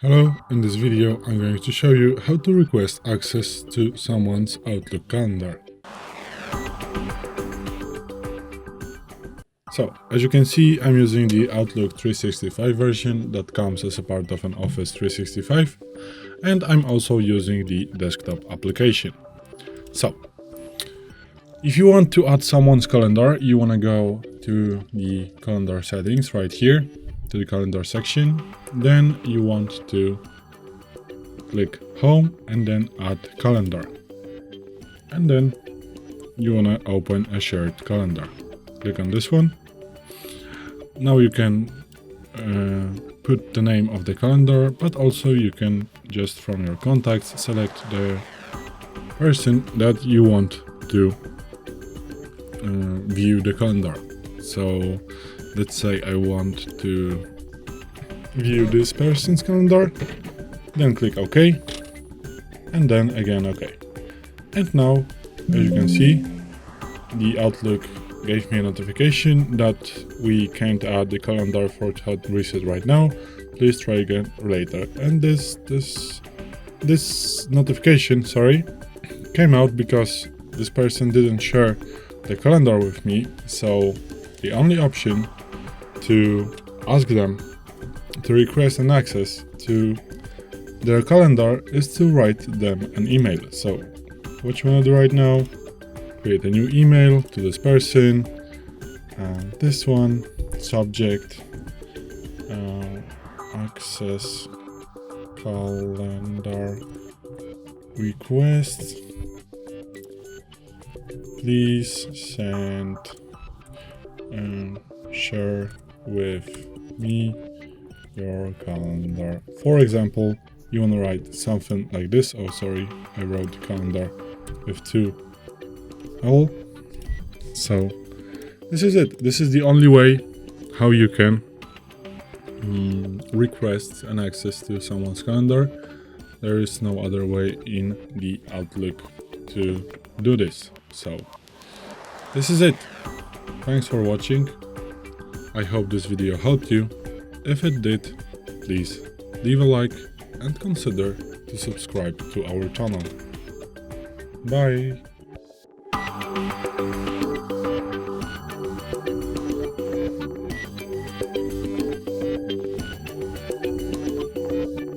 Hello, in this video I'm going to show you how to request access to someone's Outlook calendar. So, as you can see, I'm using the Outlook 365 version that comes as a part of an Office 365, and I'm also using the desktop application. So, if you want to add someone's calendar, you want to go to the calendar settings right here, to the calendar section. Then you want to click home and then add calendar. And then you want to open a shared calendar. Click on this one. Now you can put the name of the calendar, but also you can just from your contacts select the person that you want to view the calendar. So let's say I want to view this person's calendar, then click OK, and then again OK. And now, as you can see, the Outlook gave me a notification that we can't add the calendar for HardReset right now. Please try again later. And this notification, came out because this person didn't share the calendar with me. So the only option to ask them to request an access to their calendar is to write them an email. So what you want to do right now, create a new email to this person, and this one, subject, access calendar request, please send and share with me your calendar. For example, you want to write something like this. Oh, sorry, I wrote calendar with two L. So this is it. This is the only way how you can request an access to someone's calendar. There is no other way in the Outlook to do this. So this is it. Thanks for watching. I hope this video helped you. If it did, please leave a like and consider to subscribe to our channel. Bye!